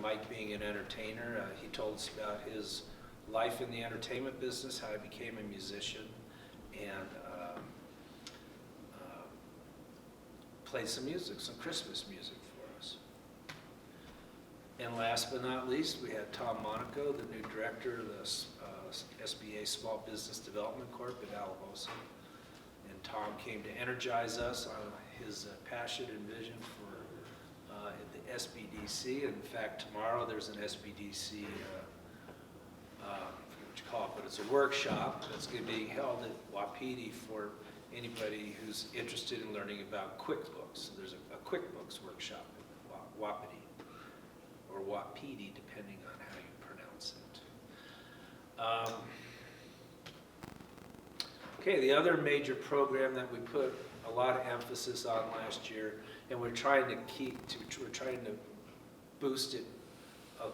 Mike being an entertainer. He told us about his life in the entertainment business, how he became a musician, and played some music, some Christmas music for us. And last but not least, we had Tom Monaco, the new director of the SBA Small Business Development Corp in Alamosa. And Tom came to energize us on his passion and vision for the SBDC. In fact, tomorrow there's an SBDC, I forget what you call it, but it's a workshop that's going to be held at Wapiti for anybody who's interested in learning about QuickBooks. So there's a QuickBooks workshop in Wapiti, or Wapiti, depending on how you pronounce it. Okay, the other major program that we put a lot of emphasis on last year, and we're trying to boost it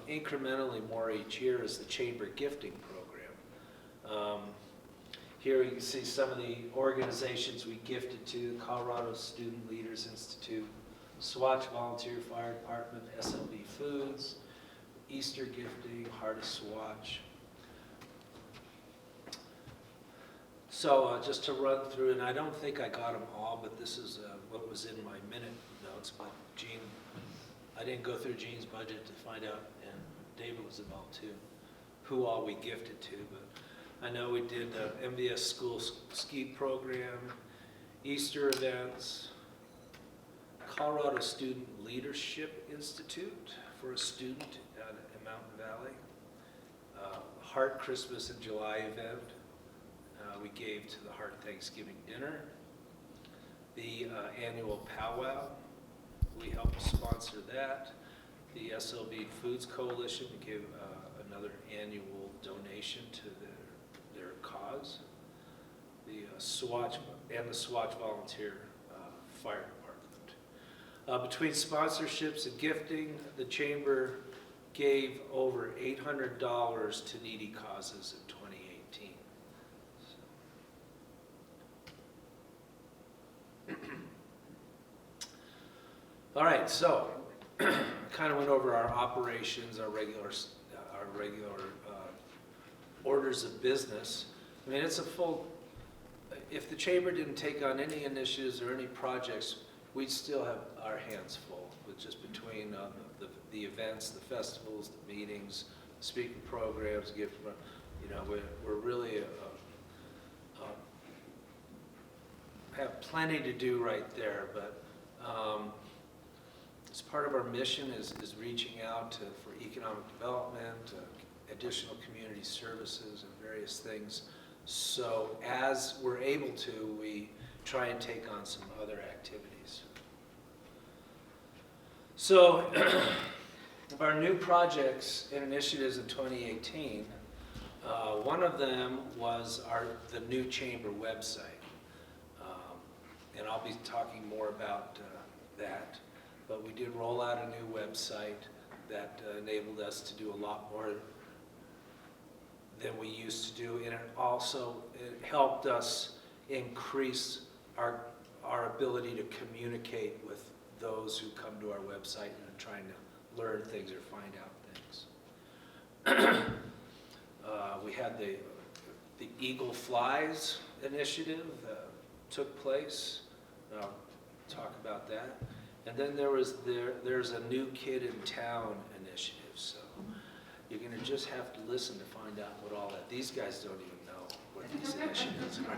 incrementally more each year, is the Chamber Gifting Program. Here you can see some of the organizations we gifted to: Colorado Student Leaders Institute, Saguache Volunteer Fire Department, SLB Foods, Easter Gifting, Heart of Saguache. So just to run through, and I don't think I got them all, but this is what was in my minute notes. But Gene, I didn't go through Gene's budget to find out, and David was involved too, who all we gifted to. But I know we did MVS School Ski Program, Easter events, Colorado Student Leadership Institute for a student in Mountain Valley, Heart Christmas in July event. We gave to the Heart Thanksgiving dinner, the annual powwow, we helped sponsor that. The SLB Foods Coalition gave another annual donation to their cause. The Saguache and the Saguache Volunteer Fire Department. Between sponsorships and gifting, the Chamber gave over $800 to needy causes in 2018. All right, so kind of went over our operations, our regular orders of business. I mean, it's a full. If the Chamber didn't take on any initiatives or any projects, we'd still have our hands full with just between the events, the festivals, the meetings, speaking programs, gift. You know, we're really have plenty to do right there, but. As part of our mission is reaching out for economic development, additional community services, and various things. So as we're able to, we try and take on some other activities. So our new projects and initiatives in 2018, one of them was the new Chamber website. And I'll be talking more about that. But we did roll out a new website that enabled us to do a lot more than we used to do, and it helped us increase our ability to communicate with those who come to our website and are trying to learn things or find out things. We had the Eagle Flies initiative took place. I'll talk about that. And then there's a New Kid in Town initiative. So you're going to just have to listen to find out what all that. These guys don't even know what these initiatives are.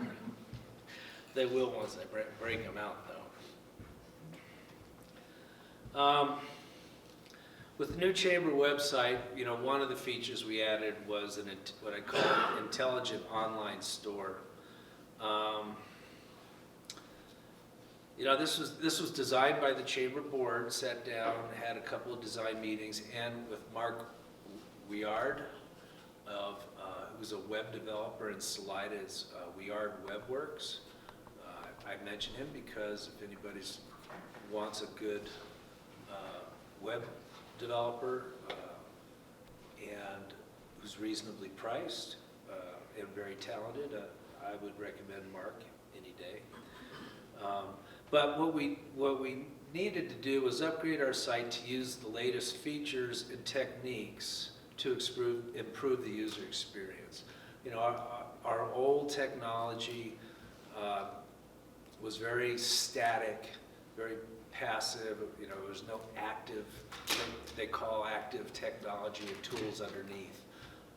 They will once I break them out, though. With the new Chamber website, you know, one of the features we added was what I call an intelligent online store. You know, this was designed by the Chamber Board, sat down, had a couple of design meetings, and with Mark Weard, who's a web developer in Salida's Weard WebWorks. I mention him because if anybody wants a good web developer and who's reasonably priced and very talented, I would recommend Mark any day. But what we needed to do was upgrade our site to use the latest features and techniques to improve the user experience. You know, our old technology was very static, very passive. You know, there was no active, they call active technology and tools underneath.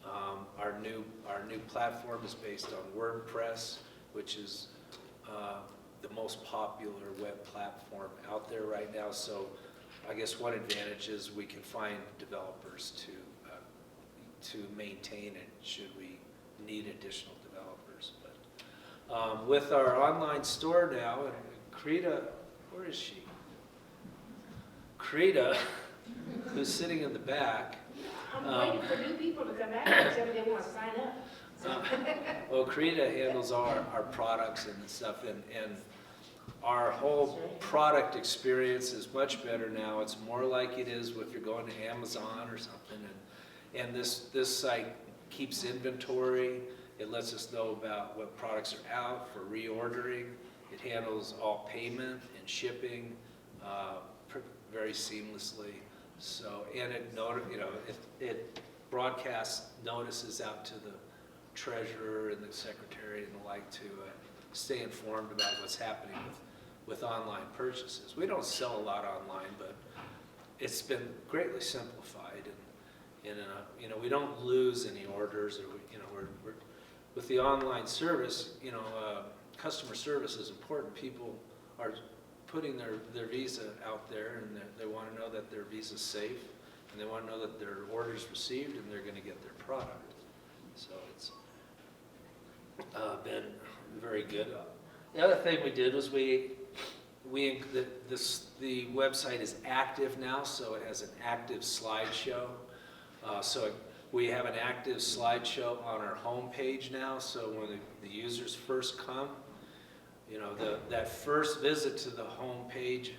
Our new platform is based on WordPress, which is the most popular web platform out there right now. So I guess one advantage is we can find developers to maintain it should we need additional developers. But with our online store now, and Krita, where is she? Krita, who's sitting in the back. I'm waiting for new people to come back and tell me they want to sign up. Well, Krita handles our products and stuff, and our whole product experience is much better now. It's more like it is if you're going to Amazon or something. And this site keeps inventory. It lets us know about what products are out for reordering. It handles all payment and shipping very seamlessly. So, and it broadcasts notices out to the treasurer and the secretary and the like to stay informed about what's happening with online purchases. We don't sell a lot online, but it's been greatly simplified, and you know, we don't lose any orders, or we're with the online service. You know, customer service is important. People are putting their visa out there, and they want to know that their visa's safe, and they want to know that their order's received and they're going to get their product. So it's been very good. The other thing we did was the website is active now, so it has an active slideshow. So we have an active slideshow on our home page now, so when the users first come, you know, that first visit to the home page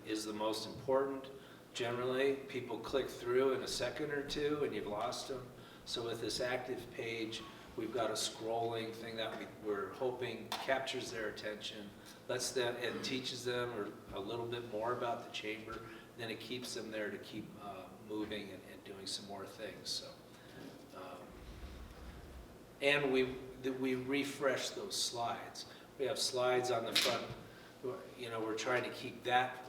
is the most important. Generally, people click through in a second or two and you've lost them. So with this active page, we've got a scrolling thing that we're hoping captures their attention, lets them and teaches them a little bit more about the chamber. Then it keeps them there to keep moving and doing some more things. So, and we refresh those slides. We have slides on the front. You know, we're trying to keep that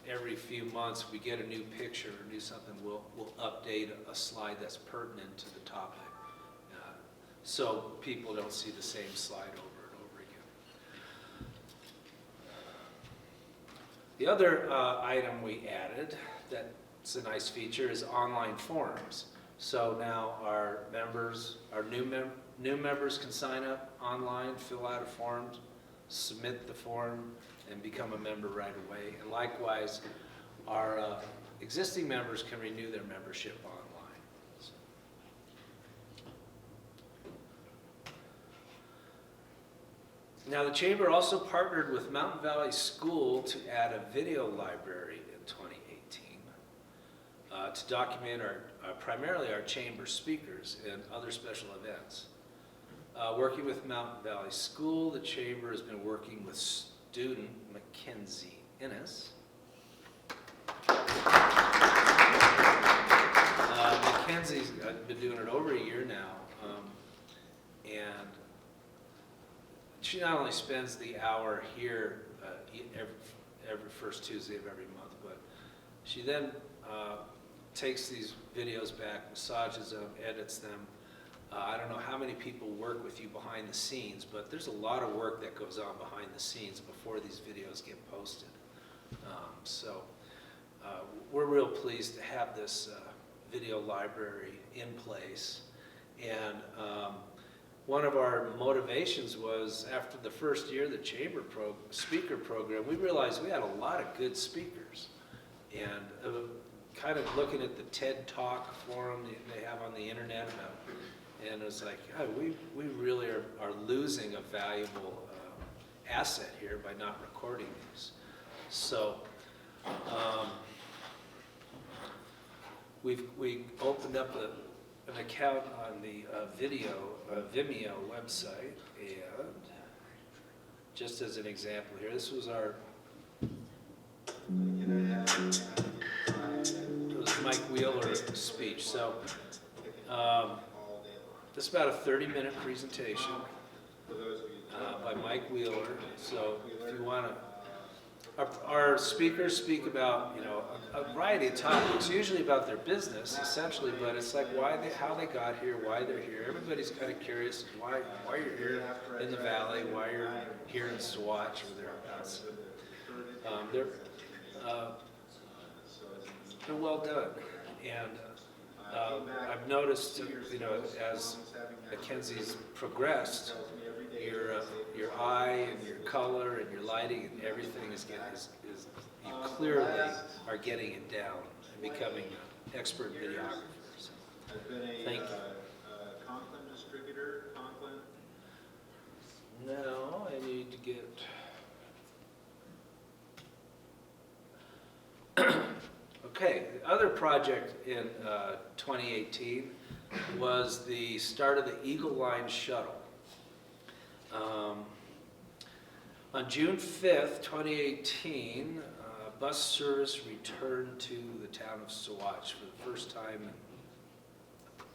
every few months. We get a new picture or do something, we'll update a slide that's pertinent to the topic, so people don't see the same slide over and over again. The other item we added that's a nice feature is online forums. So now our members, new members can sign up online, fill out a form, submit the form, and become a member right away. And likewise, our existing members can renew their membership online. So. Now the Chamber also partnered with Mountain Valley School to add a video library in 2018 to document primarily our Chamber speakers and other special events. Working with Mountain Valley School, the Chamber has been working with student Mackenzie Innes. Mackenzie's been doing it over a year now, and she not only spends the hour here every first Tuesday of every month, but she then takes these videos back, massages them, edits them. I don't know how many people work with you behind the scenes, but there's a lot of work that goes on behind the scenes before these videos get posted. So we're real pleased to have this video library in place. And one of our motivations was after the first year of the Chamber speaker program, we realized we had a lot of good speakers. And kind of looking at the TED Talk forum they have on the internet, and it was like, oh, we really are losing a valuable asset here by not recording these. So we opened up an account on the Vimeo website, and just as an example here, this was our Mike Wheeler's speech. So this is about a 30-minute presentation by Mike Wheeler. So if you want to, our speakers speak about, you know, a variety of topics, usually about their business, essentially, but it's like how they got here, why they're here. Everybody's kind of curious why you're here in the valley, why you're here in Saguache or thereabouts. They're well done, and I've noticed, you know, as Mackenzie's progressed, your eye and your color and your lighting and everything you clearly are getting it down and becoming an expert videographer. So, thank you. Conklin distributor, Conklin. Now I need to get. Okay, the other project in 2018 was the start of the Eagle Line shuttle. On June 5th, 2018, bus service returned to the town of Saguache for the first time in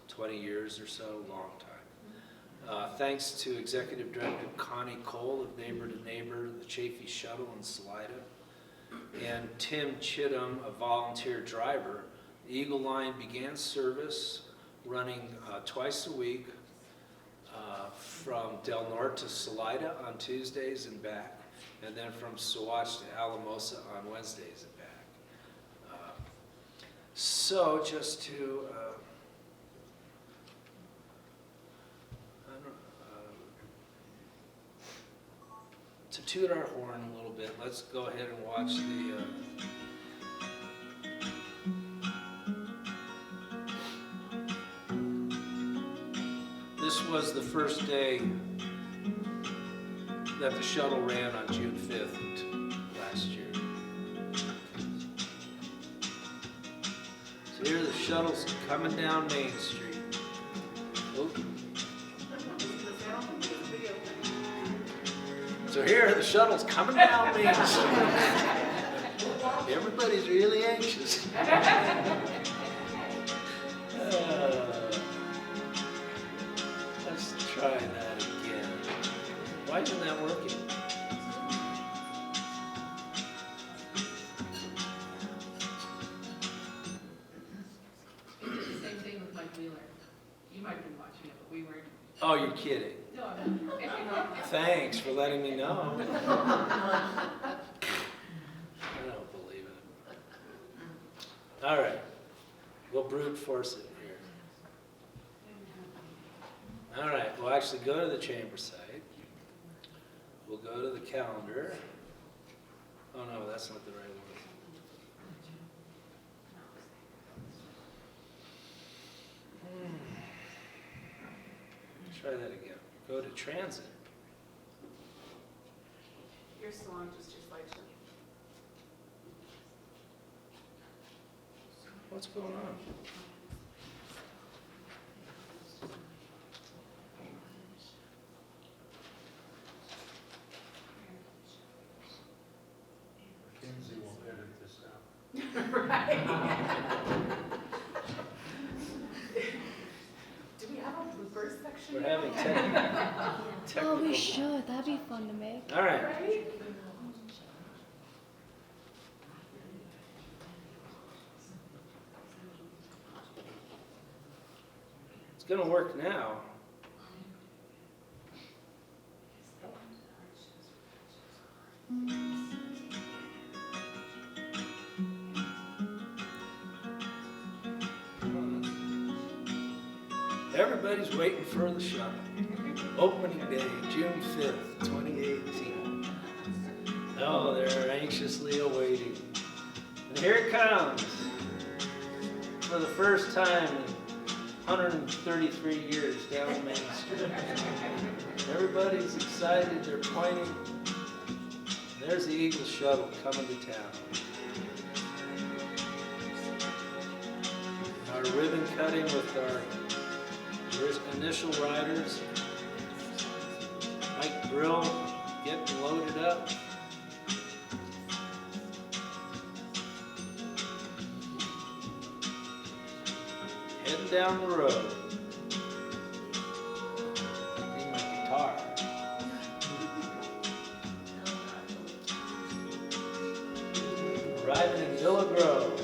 20 years or so, long time. Thanks to Executive Director Connie Cole of Neighbor to Neighbor, the Chafee Shuttle in Salida, and Tim Chittum, a volunteer driver, the Eagle Line began service running twice a week from Del Norte to Salida on Tuesdays and back, and then from Saguache to Alamosa on Wednesdays and back. So just to to toot our horn a little bit, let's go ahead and watch the this was the first day that the shuttle ran on June 5th last year. So here the shuttle's coming down Main Street. Oh. So here the shuttle's coming down Main Street. Everybody's really anxious. Let's try that again. Why isn't that working? Same thing with Mike Wheeler. You might have been watching it, but we weren't. Oh, you're kidding. No, I'm not. Thanks for letting me know. I don't believe it. All right. We'll brute force it here. All right. We'll actually go to the chamber site. We'll go to the calendar. Oh, no, that's not the right one. Try that again. Go to transit. Your salon just your slideshow. What's going on? Mackenzie will edit this out. Right. Do we have a blooper section? We're having technical. Oh, we should. That'd be fun to make. All right. Right? It's going to work now. Everybody's waiting for the shuttle. Opening day, June 5th, 2018. Oh, they're anxiously awaiting. And here it comes. For the first time in 133 years down Main Street. Everybody's excited, they're pointing. There's the Eagle shuttle coming to town. Our ribbon cutting with our initial riders. Mike Brill getting loaded up. Heading down the road. Need my guitar. Arriving in Villa Grove.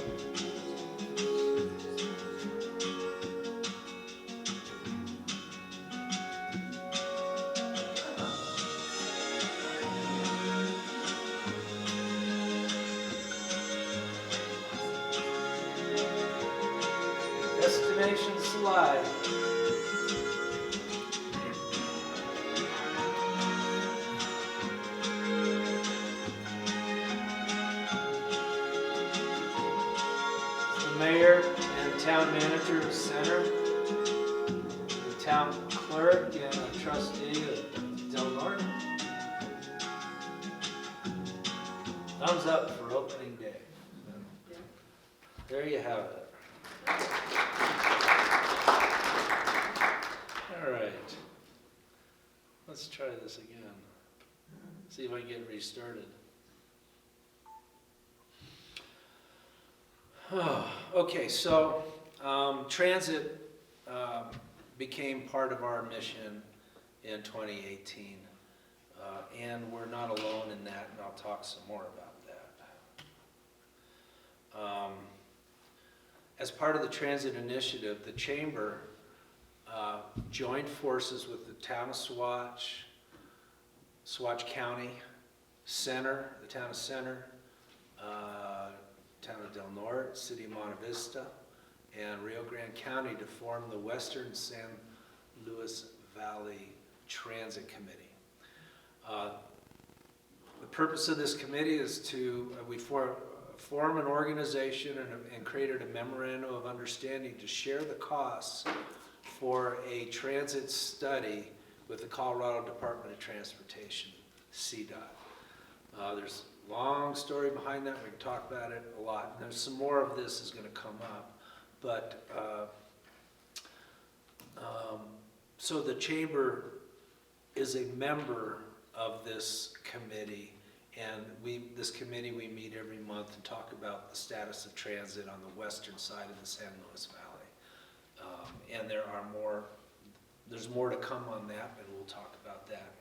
Destination Slide. The mayor and town manager of Center, the town clerk and a trustee of Del Norte. Thumbs up for opening day. There you have it. All right. Let's try this again. See if I can get restarted. Okay, so transit became part of our mission in 2018. And we're not alone in that, and I'll talk some more about that. As part of the transit initiative, the Chamber joined forces with the town of Saguache, Saguache County, Center, the town of Center, town of Del Norte, City of Monte Vista, and Rio Grande County to form the Western San Luis Valley Transit Committee. The purpose of this committee is to, we form an organization and created a memorandum of understanding to share the costs for a transit study with the Colorado Department of Transportation, CDOT. There's a long story behind that. We can talk about it a lot. And there's some more of this is going to come up. But so the Chamber is a member of this committee. And this committee, we meet every month and talk about the status of transit on the western side of the San Luis Valley. And there's more to come on that, and we'll talk about that.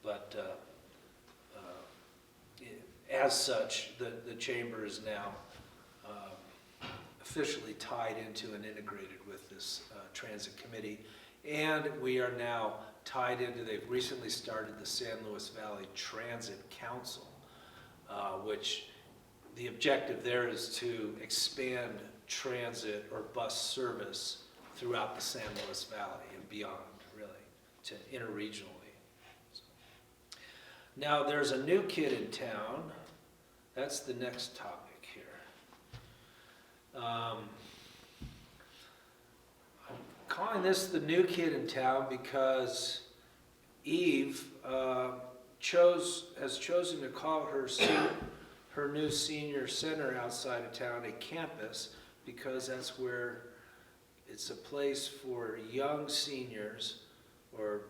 But as such, the Chamber is now officially tied into and integrated with this transit committee. And we are now tied into, they've recently started the San Luis Valley Transit Council, which the objective there is to expand transit or bus service throughout the San Luis Valley and beyond, really, to interregionally. So. Now, there's a new kid in town. That's the next topic here. I'm calling this the new kid in town because Eve has chosen to call her new senior center outside of town a campus, because that's where it's a place for young seniors or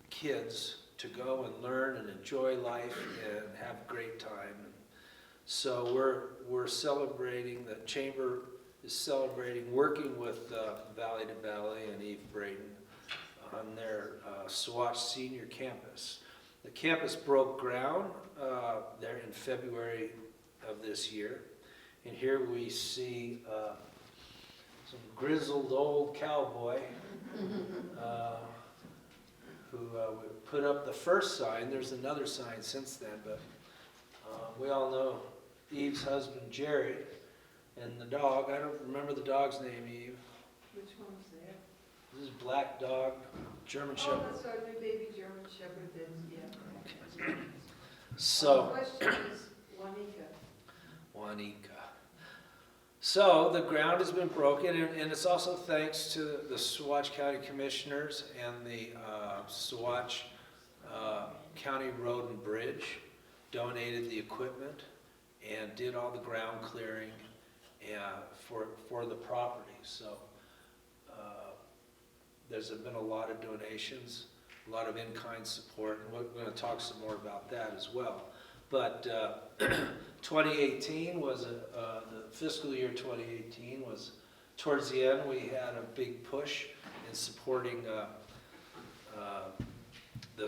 kids to go and learn and enjoy life and have a great time. So we're celebrating, the Chamber is celebrating, working with Valley to Valley and Eve Braden on their Saguache Senior Campus. The campus broke ground there in February of this year. And here we see some grizzled old cowboy who put up the first sign. There's another sign since then, but we all know Eve's husband, Jerry, and the dog. I don't remember the dog's name, Eve. Which one's there? This is black dog, German Shepherd. Oh, that's our new baby German Shepherd, yeah. Okay. So, The question is Juanica. So the ground has been broken, and it's also thanks to the Saguache County Commissioners and the Saguache County Road and Bridge donated the equipment and did all the ground clearing for the property. So there's been a lot of donations, a lot of in-kind support, and we're going to talk some more about that as well. But 2018 was the fiscal year 2018 was towards the end, we had a big push in supporting the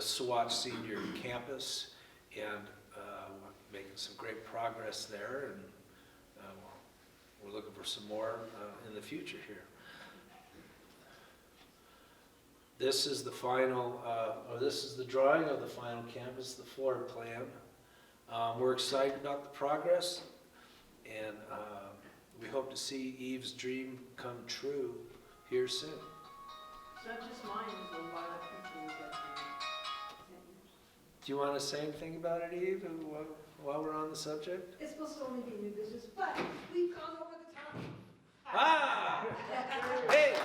Saguache Senior Campus, and making some great progress there, and we're looking for some more in the future here. This is the final, or this is the drawing of the final campus, the floor plan. We're excited about the progress, and we hope to see Eve's dream come true here soon. It's not just mine, there's a lot of people who get Do you want to say anything about it, Eve, while we're on the subject? It's supposed to only be new business, but we've gone over the top. Ah! Hey!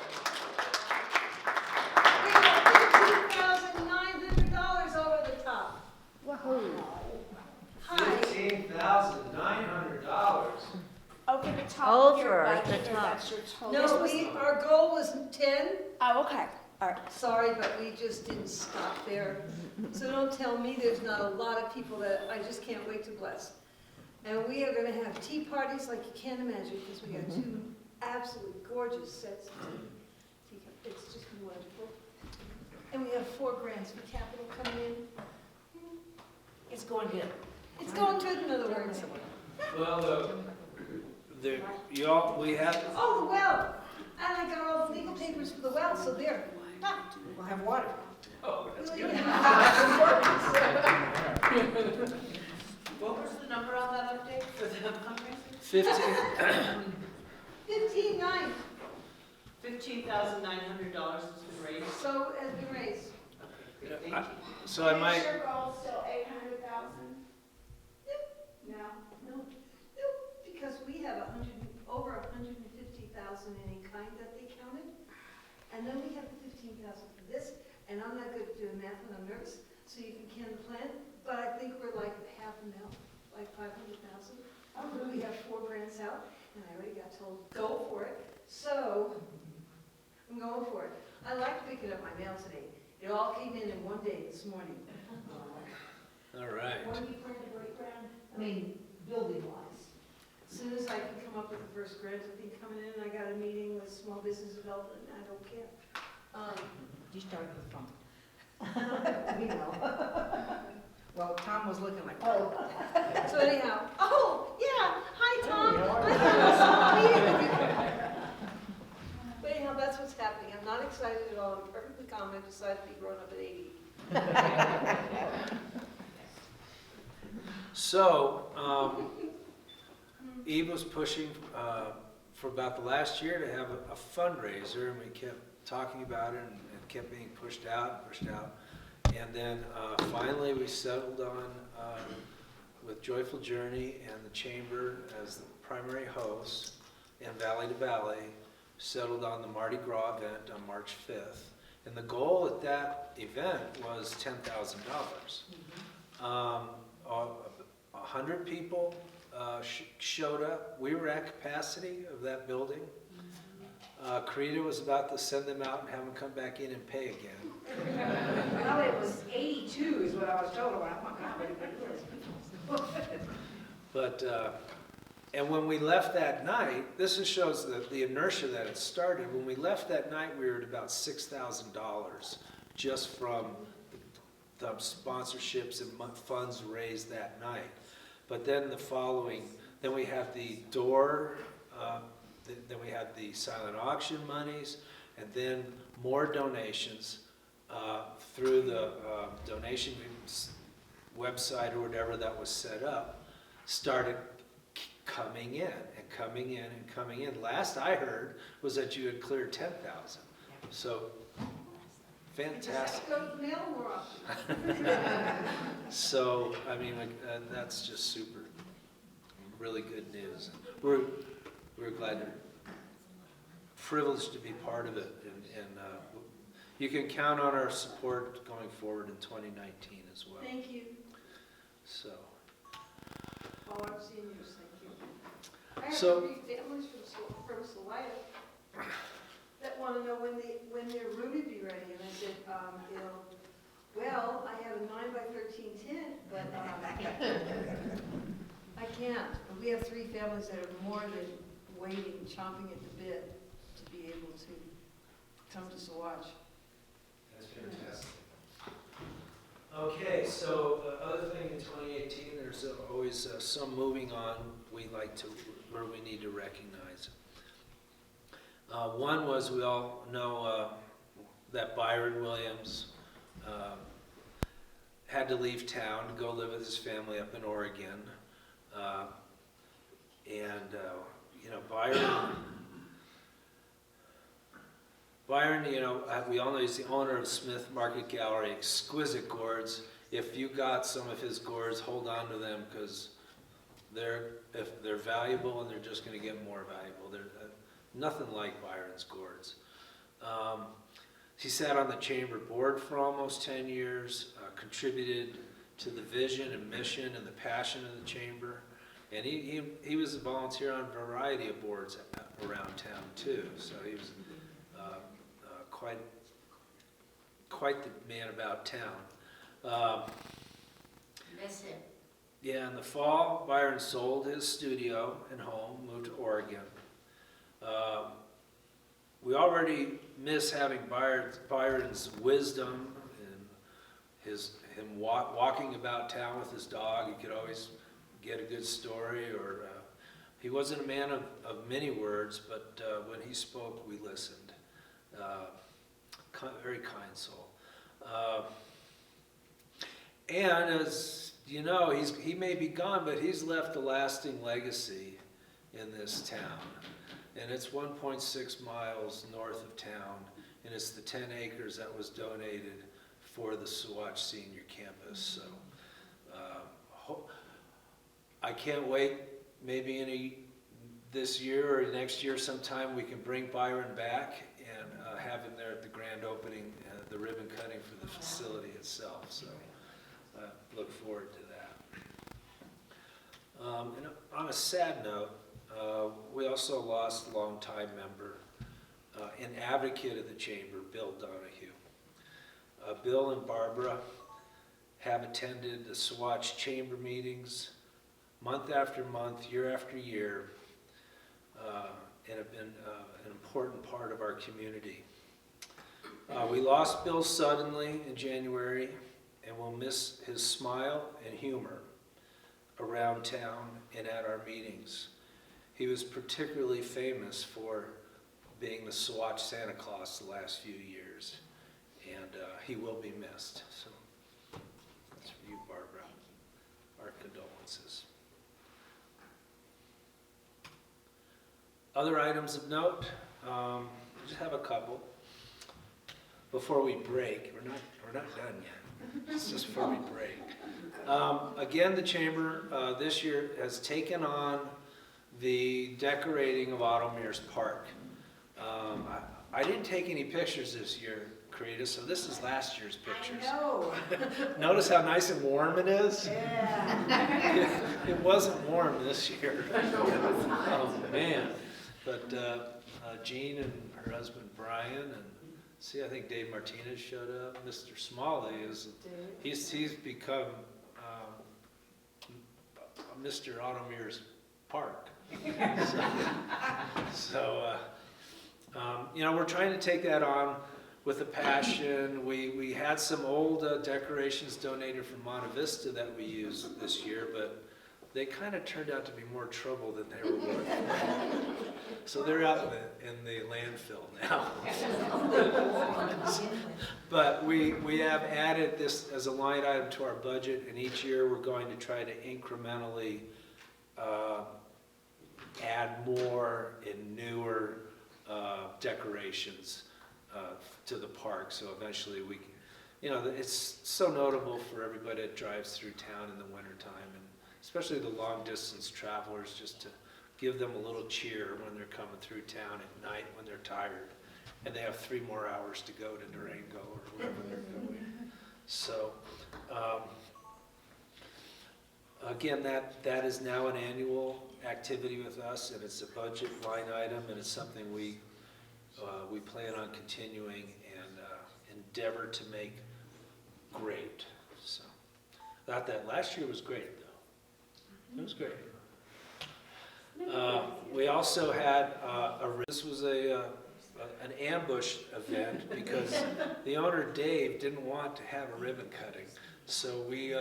We got $15,900 over the top. Wahoo. Hi. $15,900. Over the top of your Over budget, the or top. that's your total? No, our goal was 10. Oh, okay, all right. Sorry, but we just didn't stop there. So don't tell me there's not a lot of people that I just can't wait to bless. And we are gonna have tea parties like you can't imagine, because we got 2 absolutely gorgeous sets of tea. It's just wonderful. And we have 4 grants for capital coming in. It's going good. It's going good, in other words. Well, we had, Oh, the well! And I got all the legal papers for the well, so there. We'll have water. oh, that's good. What was the number on that update for the fundraiser? 15, 15,900, $15,900 has been raised. so has been raised. Good, thank I- you. so I might, Is your goal still 800,000? No. No, because we have over 150,000 in kind that they counted. And then we have the 15,000 for this, and I'm not good at doing math when I'm nervous, so you can can the plan, but I think we're like $500,000, like 500,000. We have 4 grants out, and I already got told, go for it, so I'm going for it. I like picking up my mail today. It all came in one day this morning. all right. When do you plan to break ground? I mean, building wise. As soon as I can come up with the first grant, I think coming in, I got a meeting with small business development, and I don't care. You started with Tom. We know. Well, Tom was looking like, Oh. So anyhow, oh, yeah, hi, Tom. I had a small meeting with you. But anyhow, that's what's happening. I'm not excited at all. I'm perfectly calm. I decided to be grown up at 80. So, Eve was pushing for about the last year to have a fundraiser, and we kept talking about it, and it kept being pushed out. And then finally we settled on, with Joyful Journey and the Chamber as the primary hosts, and Valley to Valley, settled on the Mardi Gras event on March 5th. And the goal at that event was $10,000. 100 people showed up. We were at capacity of that building. Karita was about to send them out and have them come back in and pay again. well, it was 82 is what I was told. I'm not going to But, and when we left that night, this just shows the inertia that it started. When we left that night, we were at about $6,000 just from the sponsorships and funds raised that night. But then then we had the door, then we had the silent auction monies, and then more donations through the donation website or whatever that was set up, started coming in and coming in and coming in. Last I heard was that you had cleared 10,000. So fantastic. Just go to the mail more often. So, I mean, that's just super, really good news. We're glad to, privileged to be part of it, and you can count on our support going forward in 2019 as well. Thank you. So, All our seniors, thank you. I have So- 3 families from Salida that want to know when their room would be ready. And I said, well, I have a 9x13 tent, but I can't. We have 3 families that are more than waiting, chomping at the bit. Come to Saguache. That's fantastic. Okay, so the other thing in 2018, there's always some moving on where we need to recognize. One was, we all know that Byron Williams had to leave town to go live with his family up in Oregon. Byron, we all know he's the owner of Smith Market Gallery, exquisite gourds. If you got some of his gourds, hold on to them, because if they're valuable, and they're just going to get more valuable. They're nothing like Byron's gourds. He sat on the chamber board for almost 10 years, contributed to the vision and mission and the passion of the chamber. And he was a volunteer on a variety of boards around town too. So he was quite the man about town. Miss it. Yeah, in the fall, Byron sold his studio and home, moved to Oregon. We already miss having Byron's wisdom and him walking about town with his dog. He could always get a good story, or he wasn't a man of many words, but when he spoke, we listened. Very kind soul. And as you know, he may be gone, but he's left a lasting legacy in this town. And it's 1.6 miles north of town, and it's the 10 acres that was donated for the Saguache Senior Campus. So I can't wait, maybe this year or next year sometime we can bring Byron back and have him there at the grand opening, the ribbon cutting for the facility itself. So look forward to that. And on a sad note, we also lost a longtime member, an advocate of the chamber, Bill Donahue. Bill and Barbara have attended the Saguache Chamber meetings month after month, year after year, and have been an important part of our community. We lost Bill suddenly in January, and we'll miss his smile and humor around town and at our meetings. He was particularly famous for being the Saguache Santa Claus the last few years, and he will be missed. So that's for you, Barbara. Our condolences. Other items of note, we just have a couple before we break. We're not done yet. It's just before we break. Again, the chamber this year has taken on the decorating of Otto Mears Park. I didn't take any pictures this year, Karita, so this is last year's pictures. I know. Notice how nice and warm it is? Yeah. It wasn't warm this year. Oh, man. But Jean and her husband Brian, and I think Dave Martinez showed up. Mr. Smalley he's become Mr. Otto Mears Park. So we're trying to take that on with a passion. We had some old decorations donated from Monte Vista that we used this year, but they kind of turned out to be more trouble than they were worth. So they're out in the landfill now. But we have added this as a line item to our budget, and each year we're going to try to incrementally add more and newer decorations to the park. So eventually we can, it's so notable for everybody that drives through town in the wintertime, and especially the long distance travelers, just to give them a little cheer when they're coming through town at night when they're tired and they have 3 more hours to go to Durango or wherever they're going. So again, that is now an annual activity with us, and it's a budget line item, and it's something we plan on continuing and endeavor to make great. So thought that last year was great, though. It was great. We also had this was an ambush event because the owner, Dave, didn't want to have a ribbon cutting. So we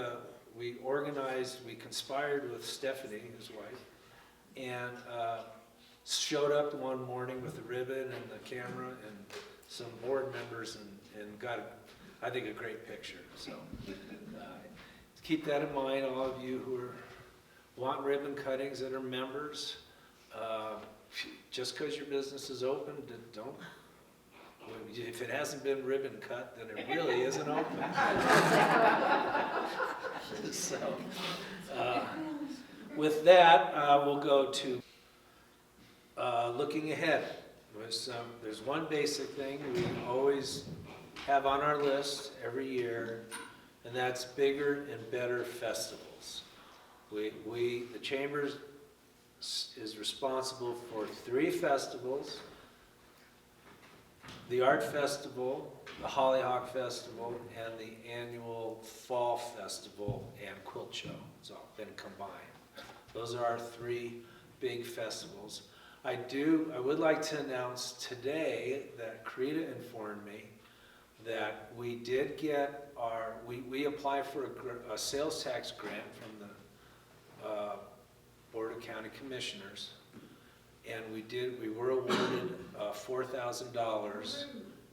organized, we conspired with Stephanie, his wife, and showed up one morning with the ribbon and the camera and some board members and got, I think, a great picture. So keep that in mind, all of you who want ribbon cuttings that are members. Just because your business is open, don't. If it hasn't been ribbon cut, then it really isn't open. So, with that, we'll go to looking ahead. There's one basic thing we always have on our list every year, and that's bigger and better festivals. The Chamber is responsible for 3 festivals: the Art Festival, the Hollyhock Festival, and the annual Fall Festival and Quilt Show. It's all been combined. Those are our 3 big festivals. I would like to announce today that Krita informed me that we did get we applied for a sales tax grant from the Board of County Commissioners, and we were awarded $4,000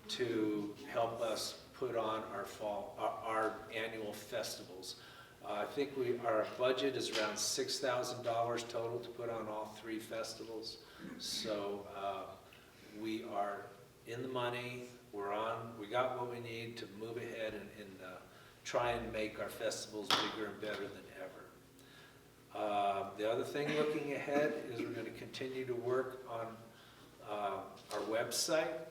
to help us put on our annual festivals. I think our budget is around $6,000 total to put on all 3 festivals. So we are in the money. We got what we need to move ahead and try and make our festivals bigger and better than ever. The other thing looking ahead is we're going to continue to work on our website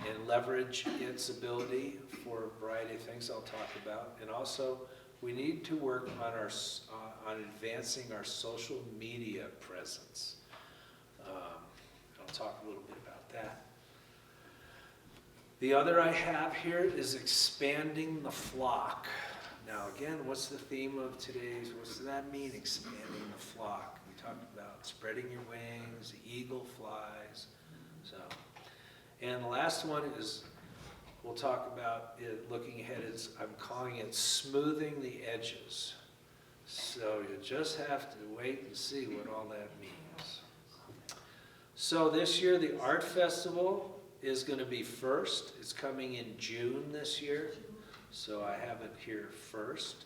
and leverage its ability for a variety of things I'll talk about. And also, we need to work on advancing our social media presence. I'll talk a little bit about that. The other I have here is expanding the flock. Now again, what's the theme of today's, what does that mean, expanding the flock? We talked about spreading your wings, the eagle flies. So, and the last one is, we'll talk about it looking ahead, I'm calling it smoothing the edges. So you just have to wait and see what all that means. So this year, the Art Festival is going to be first. It's coming in June this year. So I have it here first.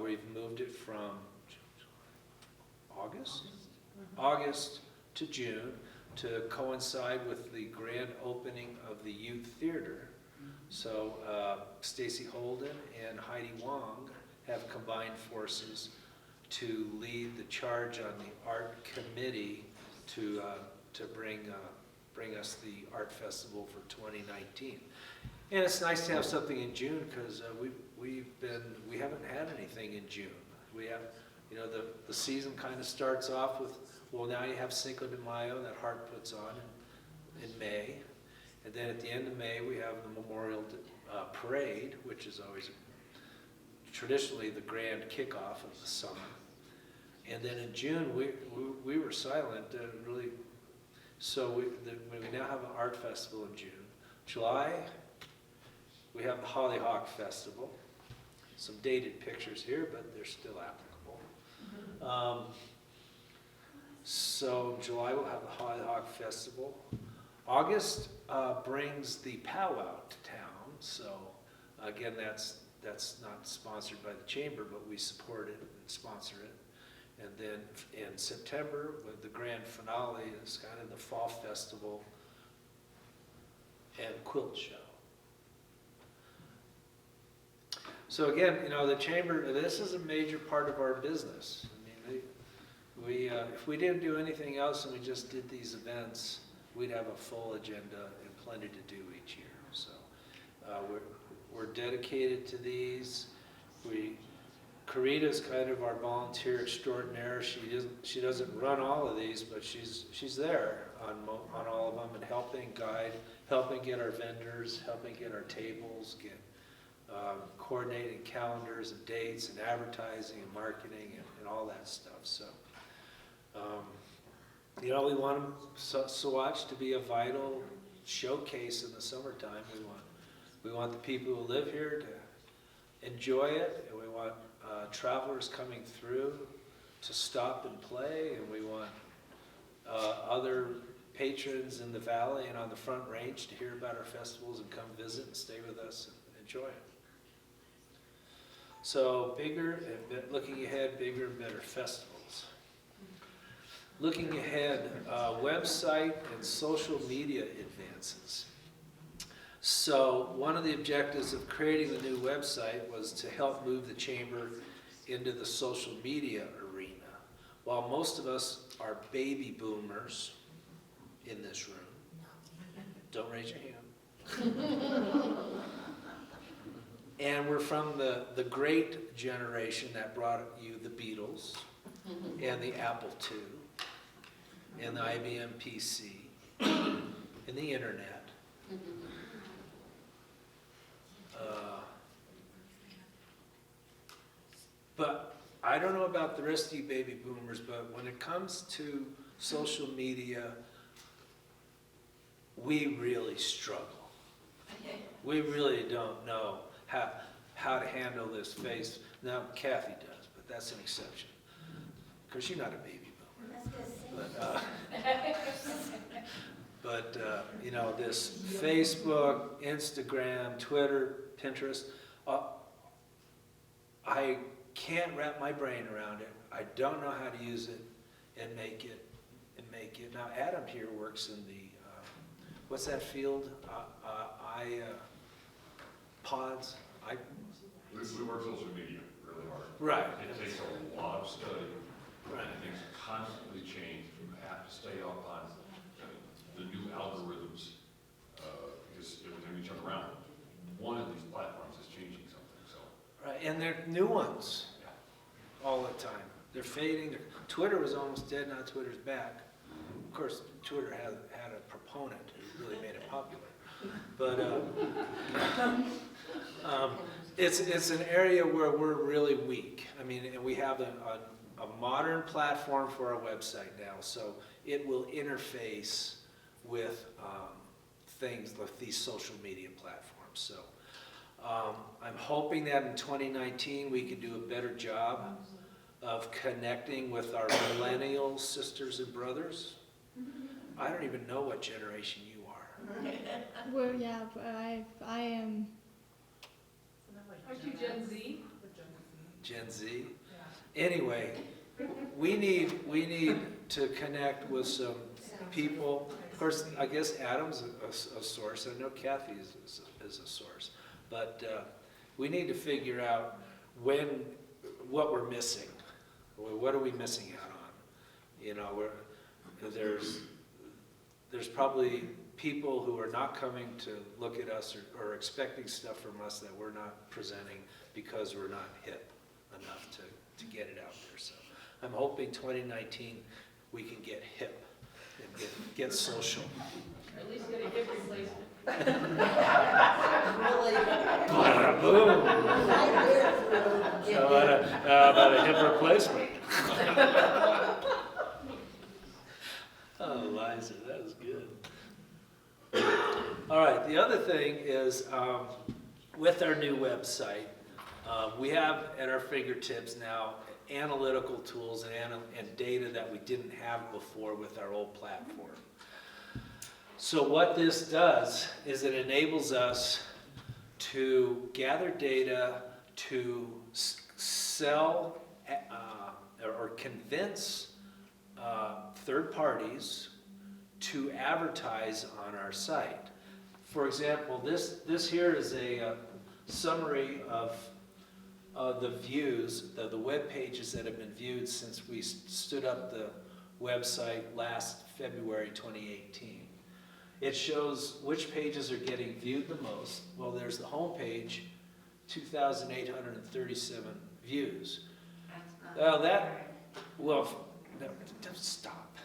We've moved it from August to June to coincide with the grand opening of the Youth Theater. So Stacy Holden and Heidi Wong have combined forces to lead the charge on the art committee to bring us the Art Festival for 2019. And it's nice to have something in June because we haven't had anything in June. We have, the season kind of starts off with, well, now you have Cinco de Mayo that Hart puts on in May. And then at the end of May, we have the Memorial Parade, which is always traditionally the grand kickoff of the summer. And then in June, we were silent, really. So we now have an art festival in June. July, we have the Hollyhock Festival. Some dated pictures here, but they're still applicable. So in July, we'll have the Hollyhock Festival. August brings the powwow to town. So again, that's not sponsored by the Chamber, but we support it and sponsor it. And then in September, with the grand finale, is kind of the Fall Festival and Quilt Show. So again, the Chamber, this is a major part of our business. I mean, if we didn't do anything else and we just did these events, we'd have a full agenda and plenty to do each year. So we're dedicated to these. Karita's kind of our volunteer extraordinaire. She doesn't run all of these, but she's there on all of them and helping guide, helping get our vendors, helping get our tables, coordinating calendars and dates and advertising and marketing and all that stuff. So, we want Saguache to be a vital showcase in the summertime. We want the people who live here to enjoy it, and we want travelers coming through to stop and play, and we want other patrons in the valley and on the Front Range to hear about our festivals and come visit and stay with us and enjoy it. So looking ahead, bigger and better festivals. Looking ahead, website and social media advances. So one of the objectives of creating the new website was to help move the chamber into the social media arena. While most of us are baby boomers in this room, don't raise your hand. And we're from the great generation that brought you the Beatles and the Apple II and the IBM PC and the internet. But I don't know about the rest of you baby boomers, but when it comes to social media, we really struggle. We really don't know how to handle this face. Now, Kathy does, but that's an exception. Because you're not a baby boomer. But you know, this Facebook, Instagram, Twitter, Pinterest, I can't wrap my brain around it. I don't know how to use it and make it. Now, Adam here works in the, what's that field? Pods? We work social media really hard. Right. It takes a lot of study. Right. And things constantly change. You have to stay up on the new algorithms because every time you turn around, one of these platforms is changing something. So. Right, and they're new ones all the time. They're fading. Twitter was almost dead, now Twitter's back. Of course, Twitter had a proponent who really made it popular. But it's an area where we're really weak. I mean, and we have a modern platform for our website now, so it will interface with things like these social media platforms. So I'm hoping that in 2019 we can do a better job of connecting with our millennial sisters and brothers. I don't even know what generation you are. Well, yeah, but I am. Aren't you Gen Z? Gen Z. Anyway, we need to connect with some people. Of course, I guess Adam's a source. I know Kathy is a source. But we need to figure out what we're missing. What are we missing out on? You know, there's probably people who are not coming to look at us or expecting stuff from us that we're not presenting because we're not hip enough to get it out there. So I'm hoping 2019 we can get hip and get social. Or at least get a hip replacement. Boom! How about a hip replacement? Oh, Liza, that was good. All right, the other thing is with our new website, we have at our fingertips now analytical tools and data that we didn't have before with our old platform. So what this does is it enables us to gather data to sell or convince third parties to advertise on our site. For example, this here is a summary of the views, the web pages that have been viewed since we stood up the website last February 2018. It shows which pages are getting viewed the most. Well, there's the home page, 2,837 views. Well, no, stop.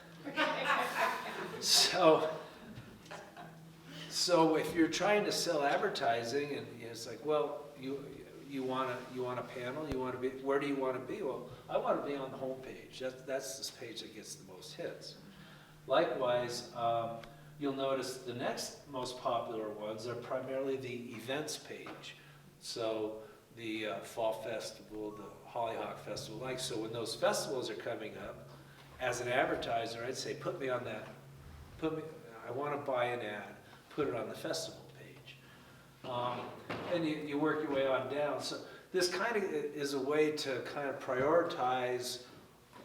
So if you're trying to sell advertising, and it's like, well, you want a panel, you want to be, where do you want to be? Well, I want to be on the home page. That's this page that gets the most hits. Likewise, you'll notice the next most popular ones are primarily the events page. So the Fall Festival, the Hollyhock Festival, like, so when those festivals are coming up, as an advertiser, I'd say, put me on that, I want to buy an ad, put it on the festival page. And you work your way on down. So this kind of is a way to kind of prioritize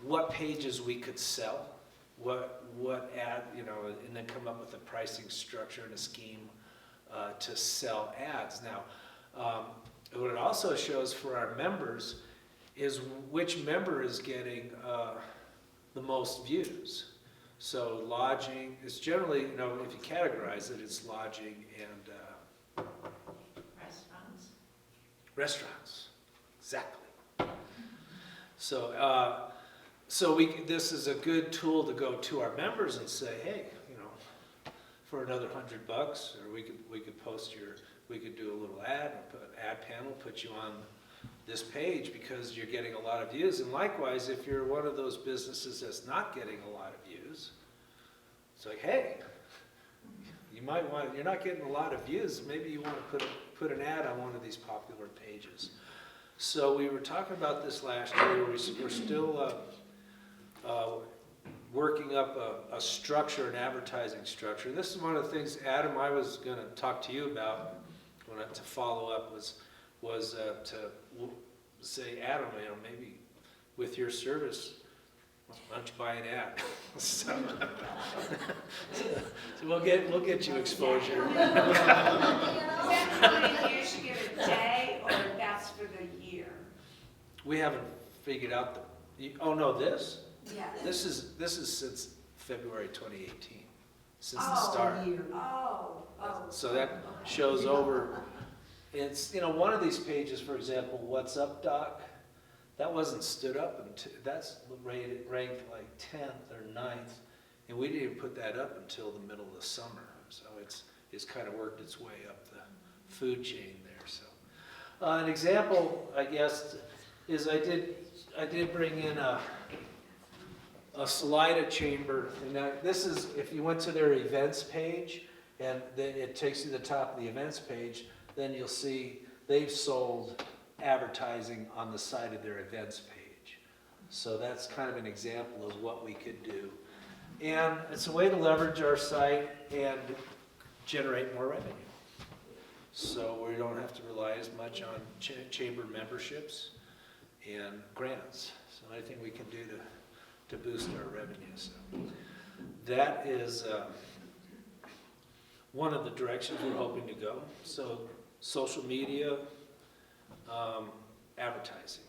what pages we could sell, what ad, you know, and then come up with a pricing structure and a scheme to sell ads. Now, what it also shows for our members is which member is getting the most views. So lodging is generally, you know, if you categorize it, it's lodging and restaurants, exactly. So, this is a good tool to go to our members and say, hey, you know, for another $100, or we could post we could do a little ad, or put an ad panel, put you on this page because you're getting a lot of views. And likewise, if you're one of those businesses that's not getting a lot of views, it's like, hey, you might want, you're not getting a lot of views, maybe you want to put an ad on one of these popular pages. So we were talking about this last year. We're still working up a structure, an advertising structure. This is one of the things, Adam, I was going to talk to you about to follow up was to say, Adam, you know, maybe with your service, why don't you buy an ad? so we'll get you exposure. Is that how many years you get a day, or that's for the year? We haven't figured out oh no, this? Yeah. This is since February 2018, since the start. Oh. So that shows over, it's, you know, one of these pages, for example, What's Up Doc, that wasn't stood up until, that's ranked like 10th or 9th, and we didn't even put that up until the middle of the summer. So it's kind of worked its way up the food chain there. So an example, I guess, is I did bring in a Saguache Chamber, and now this is, if you went to their events page, and then it takes you to the top of the events page, then you'll see they've sold advertising on the side of their events page. So that's kind of an example of what we could do. And it's a way to leverage our site and generate more revenue. So we don't have to rely as much on chamber memberships and grants. So anything we can do to boost our revenue. So that is one of the directions we're hoping to go. So social media, advertising.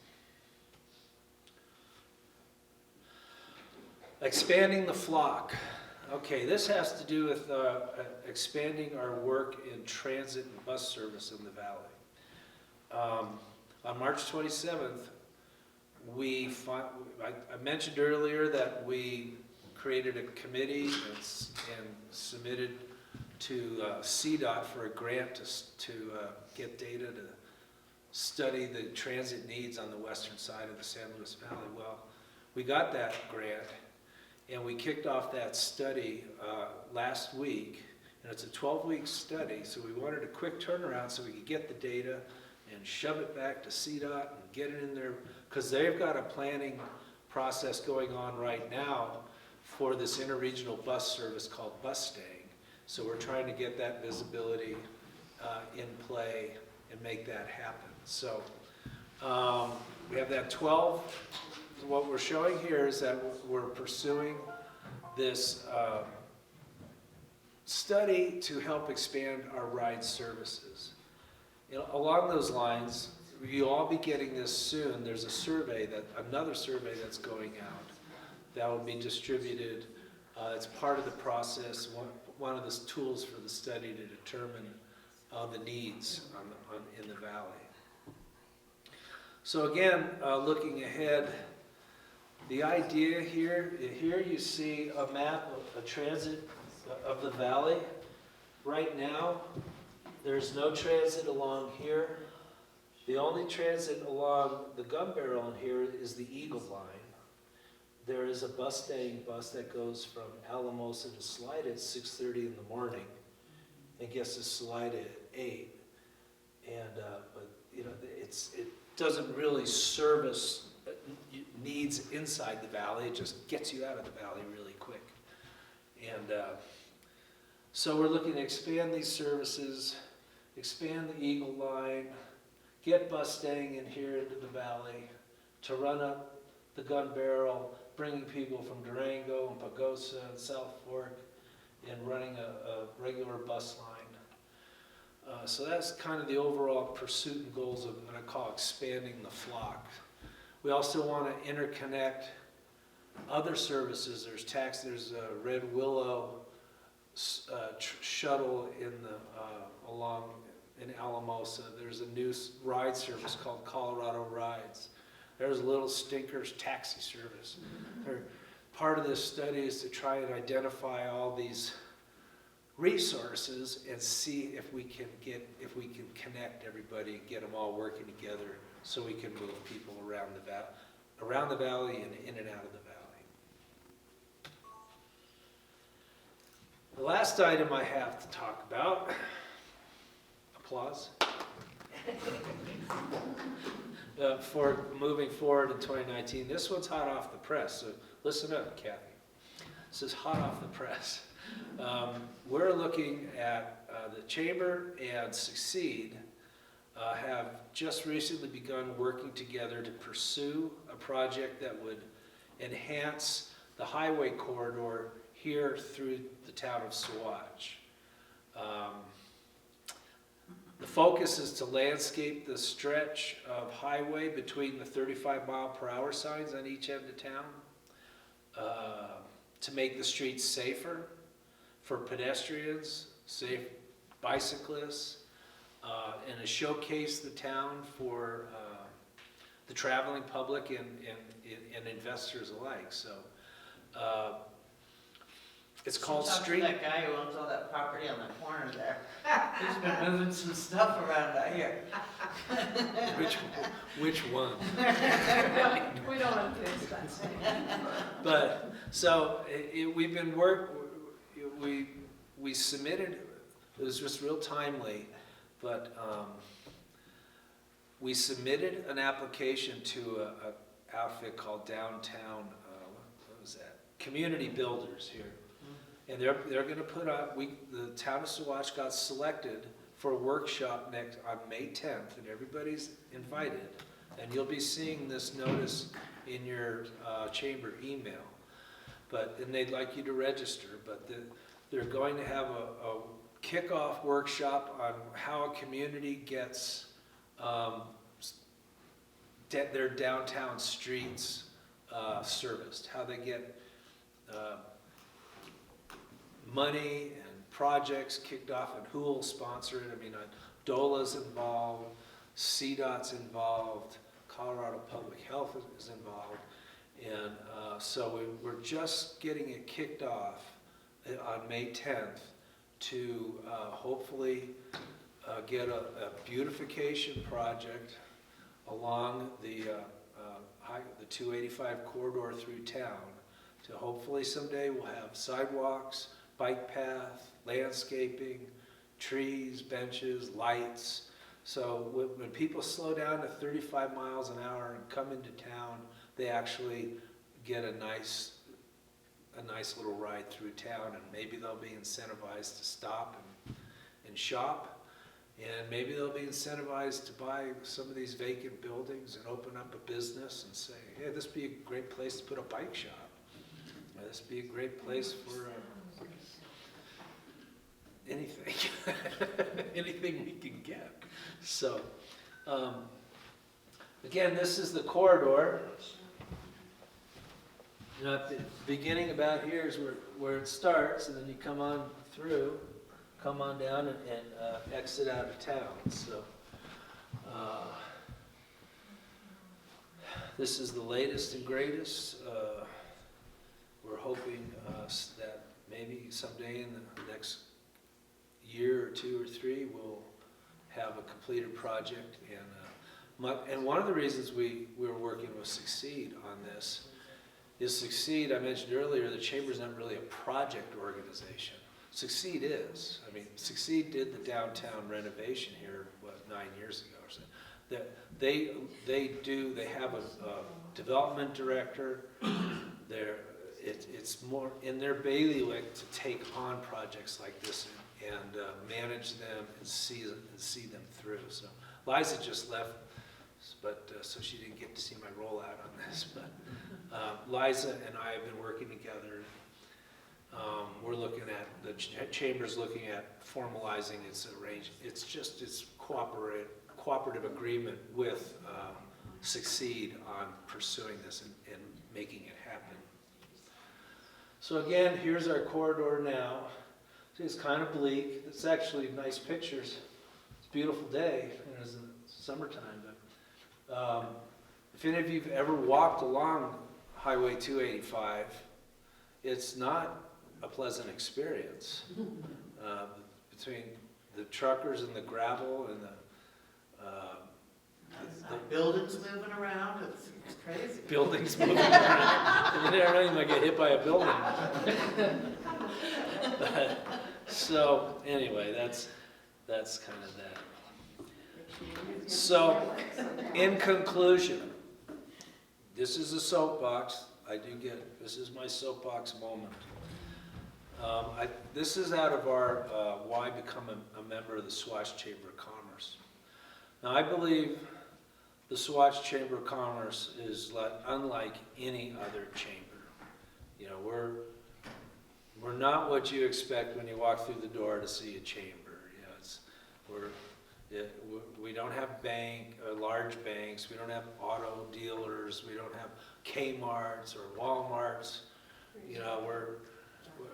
Expanding the flock. Okay, this has to do with expanding our work in transit and bus service in the valley. On March 27th, I mentioned earlier that we created a committee and submitted to CDOT for a grant to get data to study the transit needs on the western side of the San Luis Valley. Well, we got that grant, and we kicked off that study last week, and it's a 12-week study, so we wanted a quick turnaround so we could get the data and shove it back to CDOT and get it in there, because they've got a planning process going on right now for this interregional bus service called Bus Staying. So we're trying to get that visibility in play and make that happen. So we have that 12. What we're showing here is that we're pursuing this study to help expand our ride services. You know, along those lines, you'll all be getting this soon. There's a survey, another survey that's going out that will be distributed. It's part of the process, one of the tools for the study to determine the needs in the valley. So again, looking ahead, the idea here you see a map of transit of the valley. Right now, there's no transit along here. The only transit along the gun barrel in here is the Eagle Line. there is a bus staying bus that goes from Alamosa to Salida at 6:30 in the morning and gets to Salida at 8. And, but, you know, it doesn't really service needs inside the valley, it just gets you out of the valley really quick. And so we're looking to expand these services, expand the Eagle Line, get bus staying in here into the valley, to run up the Gun Barrel, bringing people from Durango and Pagosa and South Fork, and running a regular bus line. So that's kind of the overall pursuit and goals of what I call expanding the flock. We also want to interconnect other services. There's a Red Willow shuttle in the along in Alamosa. There's a new ride service called Colorado Rides. There's Little Stinkers taxi service. Part of this study is to try and identify all these resources and see if we can connect everybody and get them all working together so we can move people around the valley and in and out of the valley. The last item I have to talk about, applause, for moving forward in 2019. This one's hot off the press, so listen up, Kathy. This is hot off the press. We're looking at the Chamber and Succeed have just recently begun working together to pursue a project that would enhance the highway corridor here through the town of Saguache. The focus is to landscape the stretch of highway between the 35-mile-per-hour signs on each end of town, to make the streets safer for pedestrians, safe bicyclists, and to showcase the town for the traveling public and investors alike. So it's called Talk to Street. that guy who owns all that property on the corner there. He's been moving some stuff around out here. Which one? We don't want to fix that. But so we've been we submitted. It was just real timely, but we submitted an application to a outfit called Downtown. What was that? Community Builders here, and they're going to put on. The town of Saguache got selected for a workshop on May 10th, and everybody's invited. And you'll be seeing this notice in your chamber email. And they'd like you to register. But they're going to have a kickoff workshop on how a community gets their downtown streets serviced, how they get money and projects kicked off, and who will sponsor it. I mean, DOLA's involved, CDOT's involved, Colorado Public Health is involved, and so we're just getting it kicked off on May 10th to hopefully get a beautification project along the 285 corridor through town. To hopefully someday we'll have sidewalks, bike path, landscaping, trees, benches, lights. So when people slow down to 35 miles an hour and come into town, they actually get a nice little ride through town, and maybe they'll be incentivized to stop and shop, and maybe they'll be incentivized to buy some of these vacant buildings and open up a business and say, hey, this would be a great place to put a bike shop. This would be a great place for anything, anything we can get. So, again, this is the corridor. You know, at the beginning about here is where it starts, and then you come on through, come on down and exit out of town. So, this is the latest and greatest. We're hoping that maybe someday in the next year or two or three we'll have a completed project. And one of the reasons we were working with Succeed on this is Succeed. I mentioned earlier, the Chamber's not really a project organization. Succeed is. I mean, Succeed did the downtown renovation here, 9 years ago or so. They have a development director. It's more in their bailiwick to take on projects like this and manage them and see them through. So Liza just left, but so she didn't get to see my rollout on this. But Liza and I have been working together. We're looking at, the Chamber's looking at formalizing its arrangement. It's just its cooperative agreement with Succeed on pursuing this and making it happen. So again, here's our corridor now. It's kind of bleak. It's actually nice pictures. It's a beautiful day. It's in the summertime. But if any of you have ever walked along Highway 285, it's not a pleasant experience. Between the truckers and the gravel and the Buildings moving around, it's crazy. buildings moving around. You never know, you might get hit by a building. But, so anyway, that's kind of that. So in conclusion, this is a soapbox. This is my soapbox moment. This is out of our why become a member of the Saguache Chamber of Commerce. Now I believe the Saguache Chamber of Commerce is unlike any other chamber. You know, we're not what you expect when you walk through the door to see a chamber. You know, we don't have large banks. We don't have auto dealers. We don't have Kmart's or Walmart's. You know,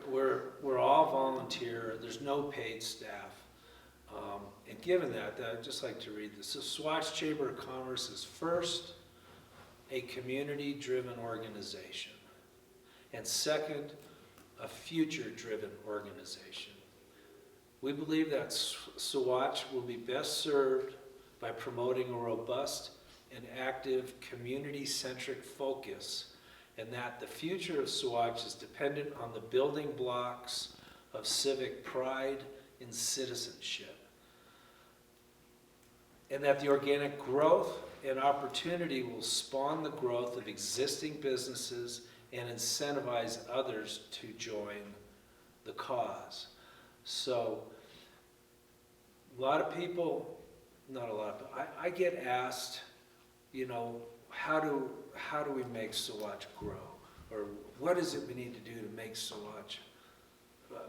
we're all volunteer. There's no paid staff. And given that, I'd just like to read this. The Saguache Chamber of Commerce is first, a community-driven organization. And second, a future-driven organization. We believe that Saguache will be best served by promoting a robust and active community-centric focus, and that the future of Saguache is dependent on the building blocks of civic pride and citizenship. And that the organic growth and opportunity will spawn the growth of existing businesses and incentivize others to join the cause. So, not a lot of people, I get asked, you know, how do we make Saguache grow? Or what is it we need to do to make Saguache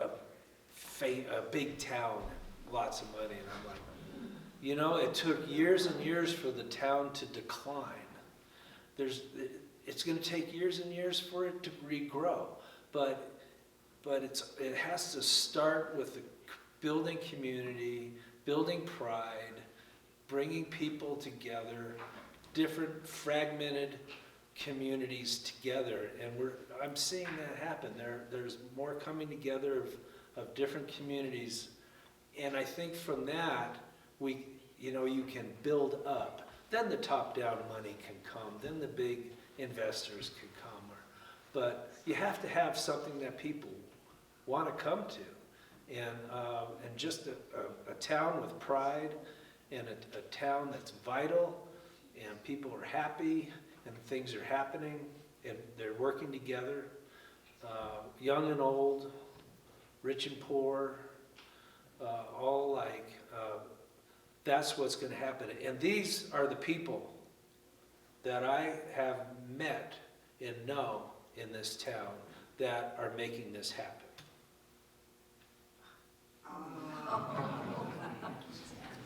a big town, lots of money? And I'm like, you know, it took years and years for the town to decline. It's going to take years and years for it to regrow, but it has to start with the building community, building pride, bringing people together, different fragmented communities together, and I'm seeing that happen. There's more coming together of different communities, and I think from that you can build up. Then the top-down money can come. Then the big investors can come. But you have to have something that people want to come to, and just a town with pride, and a town that's vital, and people are happy, and things are happening, and they're working together, young and old, rich and poor, all alike. That's what's going to happen. And these are the people that I have met and know in this town that are making this happen.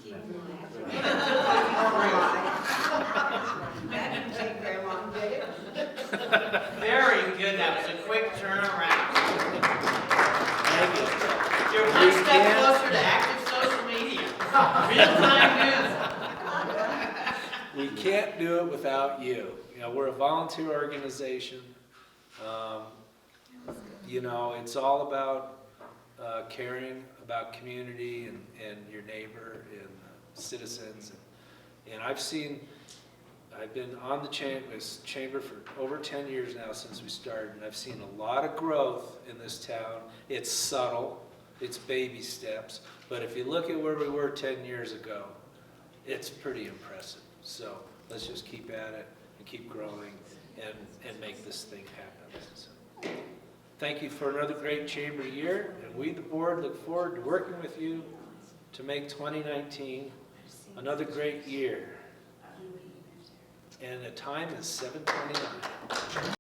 Keep laughing. That didn't take very long, did it? Very good, that was a quick turnaround. Thank you. You're one step closer to active social media. Real-time news. We can't do it without you. You know, we're a volunteer organization. You know, it's all about caring about community and your neighbor and citizens. And I've seen I've been on this chamber for over 10 years now since we started, and I've seen a lot of growth in this town. It's subtle, it's baby steps, but if you look at where we were 10 years ago, it's pretty impressive. So let's just keep at it and keep growing and make this thing happen. So, thank you for another great chamber year, and we, the board, look forward to working with you to make 2019 another great year. And the time is 7:29.